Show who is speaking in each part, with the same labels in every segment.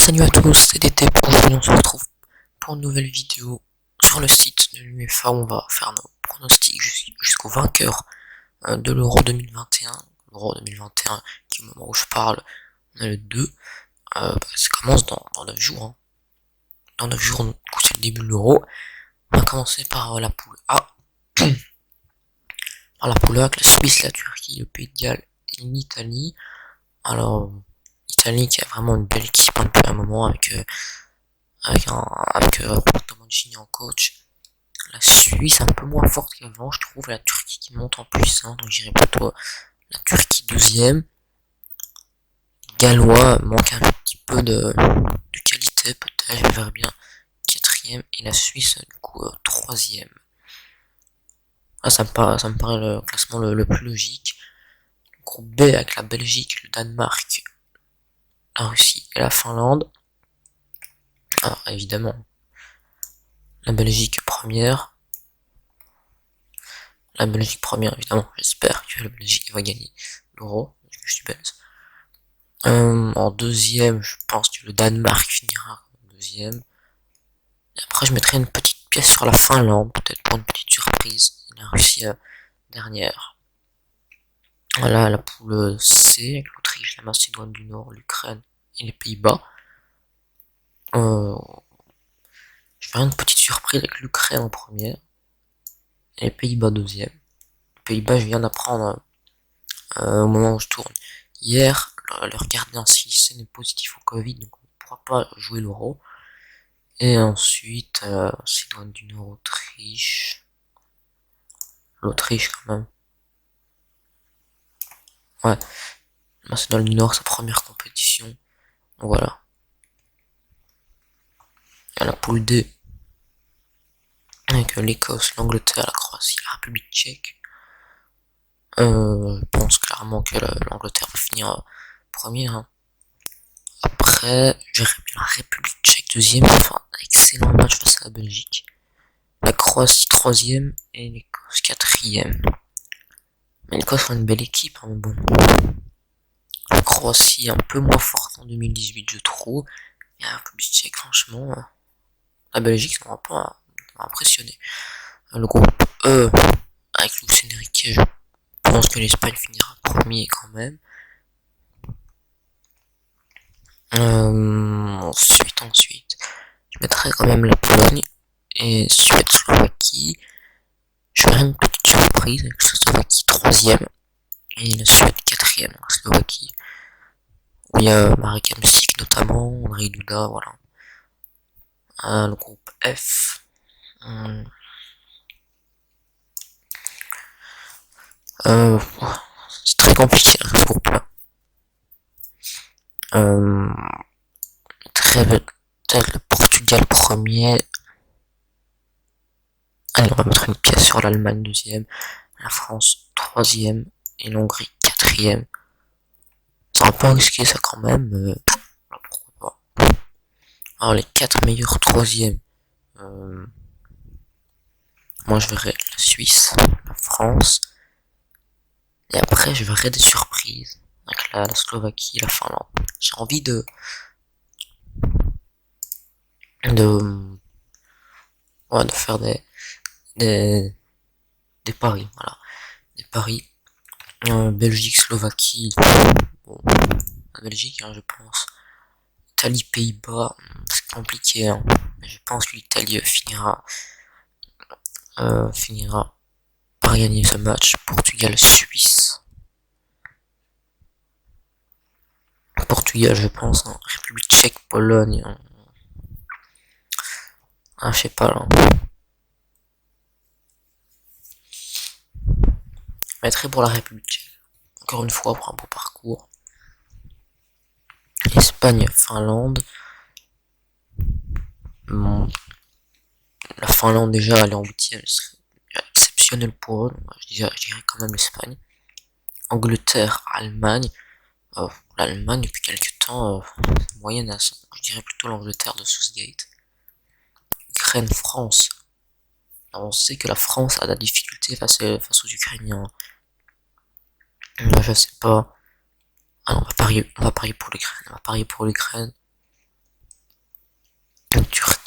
Speaker 1: Salut à tous, c'est DT pour aujourd'hui, on se retrouve pour une nouvelle vidéo sur le site de l'UEFA où on va faire nos pronostics jusqu'au vainqueur de l'Euro 2021. L'Euro 2021 qui au moment où je parle, on est le 2, ça commence dans 9 jours. Hein. Dans 9 jours, du coup c'est le début de l'Euro. On va commencer par la poule A. Par la poule A avec la Suisse, la Turquie, le Pays de Galles et l'Italie. Alors, l'Italie qui a vraiment une belle équipe hein, depuis un moment avec Roberto Mancini en coach. La Suisse un peu moins forte qu'avant, je trouve. La Turquie qui monte en puissance, donc j'irai plutôt la Turquie 12e. Gallois manque un petit peu de qualité, peut-être, je verrai bien 4e. Et la Suisse, du coup, 3e. Ah, ça me paraît le classement le plus logique. Groupe B avec la Belgique, le Danemark, la Russie et la Finlande. Alors, évidemment, la Belgique première. La Belgique première, évidemment, j'espère que la Belgique va gagner l'Euro, je suis belge. En deuxième, je pense que le Danemark finira en deuxième. Et après, je mettrai une petite pièce sur la Finlande, peut-être pour une petite surprise. Et la Russie dernière. Voilà la poule C, avec l'Autriche, la Macédoine du Nord, l'Ukraine et les Pays-Bas. Je ferai une petite surprise avec l'Ukraine en première. Et les Pays-Bas deuxième. Les Pays-Bas, je viens d'apprendre au moment où je tourne. Hier, leur gardien Cissé est positif au Covid, donc on ne pourra pas jouer l'Euro. Et ensuite, Macédoine du Nord, Autriche. L'Autriche quand même. Ouais, Macédoine du Nord, sa première compétition. Donc voilà. Il y a la poule D. Avec l'Écosse, l'Angleterre, la Croatie, la République tchèque. Je pense clairement que l'Angleterre va finir premier. Hein. Après, j'irai bien la République tchèque deuxième. Enfin, un excellent match face à la Belgique. La Croatie troisième et l'Écosse quatrième. Mais l'Écosse a une belle équipe, hein, bon. La Croatie un peu moins forte en 2018, je trouve. Et la République tchèque, franchement, la Belgique, ça m'a pas impressionné. Le groupe E, avec Luis Enrique, je pense que l'Espagne finira premier quand même. Ensuite, je mettrai quand même la Pologne et Suède-Slovaquie. Je ferai une petite surprise avec la Slovaquie troisième et la Suède quatrième. La Slovaquie où il y a Marek Hamsik notamment, Andrei Duda, voilà. Le groupe F. C'est très compliqué ce groupe-là. Très peut-être le Portugal premier. Allez, on va mettre une pièce sur l'Allemagne deuxième, la France troisième et l'Hongrie quatrième. C'est un peu risqué ça quand même, mais pourquoi pas. Alors les 4 meilleurs troisièmes. Moi je verrai la Suisse, la France. Et après je verrai des surprises. Avec la Slovaquie, la Finlande. J'ai envie de faire des paris, voilà. Des paris. Belgique, Slovaquie. Bon, la Belgique, hein, je pense. Italie, Pays-Bas, c'est compliqué, hein. Mais je pense que l'Italie finira par gagner ce match. Portugal, Suisse. Portugal, je pense. Hein. République tchèque, Pologne. Ah, je sais pas là. Je mettrai pour la République tchèque. Encore une fois, pour un beau parcours. Espagne, Finlande. Bon, la Finlande déjà, elle est en huitième, c'est exceptionnel pour eux. Donc, je dirais quand même l'Espagne. Angleterre, Allemagne. L'Allemagne depuis quelques temps, moyenne à ça. Je dirais plutôt l'Angleterre de Southgate. Ukraine, France. Alors, on sait que la France a de la difficulté face aux Ukrainiens. Je sais pas. Ah non, on va parier pour l'Ukraine. On va parier pour l'Ukraine.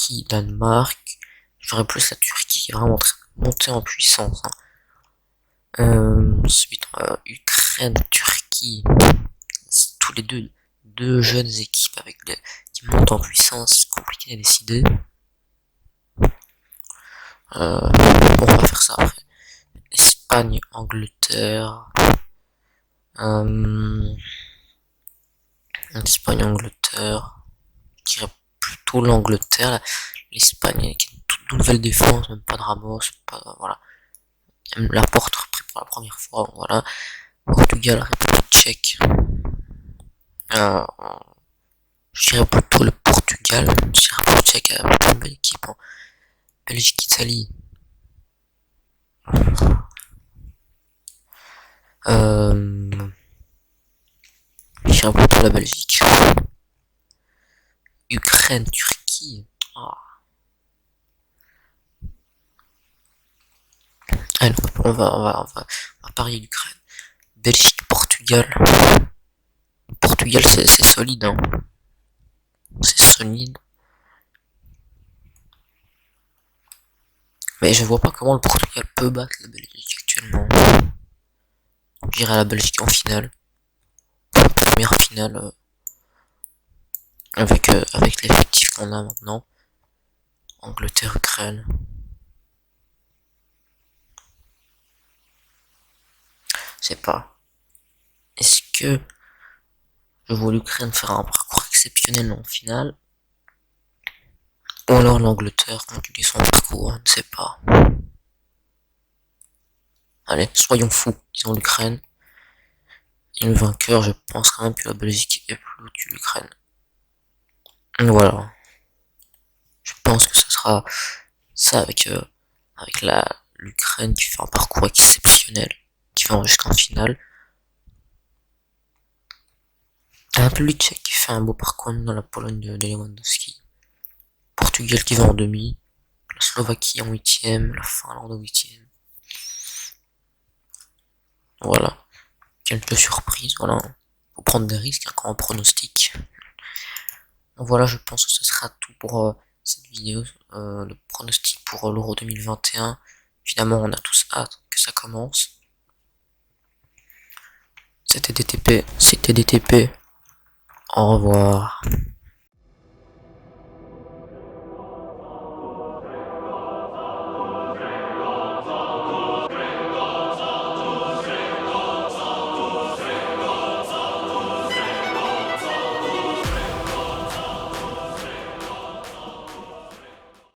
Speaker 1: Turquie, Danemark. J'aurais plus la Turquie qui est vraiment montée en puissance. Ensuite, Ukraine, Turquie. C'est tous les deux jeunes équipes qui montent en puissance. Compliqué à décider. Bon, on va faire ça après. Espagne, Angleterre. Espagne, Angleterre. Je dirais plutôt l'Angleterre. L'Espagne avec une toute nouvelle défense, même pas de Ramos, voilà. Même la porte repris pour la première fois, voilà. Portugal, République tchèque. Je dirais plutôt le Portugal. Je dirais République tchèque a une belle équipe. Belgique, Italie. Je dirais plutôt la Belgique. Ukraine, Turquie. Oh. Allez, on va parier l'Ukraine. Belgique, Portugal. Portugal, c'est solide, hein. C'est solide. Mais je vois pas comment le Portugal peut battre la Belgique actuellement. J'irai la Belgique en finale. La première finale avec l'effectif qu'on a maintenant. Angleterre, Ukraine. C'est pas. Est-ce que je vois l'Ukraine faire un parcours exceptionnel en finale? Ou alors l'Angleterre continuer son parcours, je ne sais pas. Allez, soyons fous, disons l'Ukraine. Et le vainqueur, je pense quand même que la Belgique est plus haut que l'Ukraine. Voilà. Je pense que ce sera ça avec l'Ukraine qui fait un parcours exceptionnel, qui va jusqu'en finale. La République tchèque qui fait un beau parcours dans la Pologne de Lewandowski. Portugal qui va en demi. La Slovaquie en huitième. La Finlande en huitième. Voilà. Quelques surprises, voilà. Faut prendre des risques quand on pronostique. Donc voilà, je pense que ce sera tout pour cette vidéo. Le pronostic pour l'Euro 2021. Évidemment, on a tous hâte que ça commence. C'était DTP. Au revoir.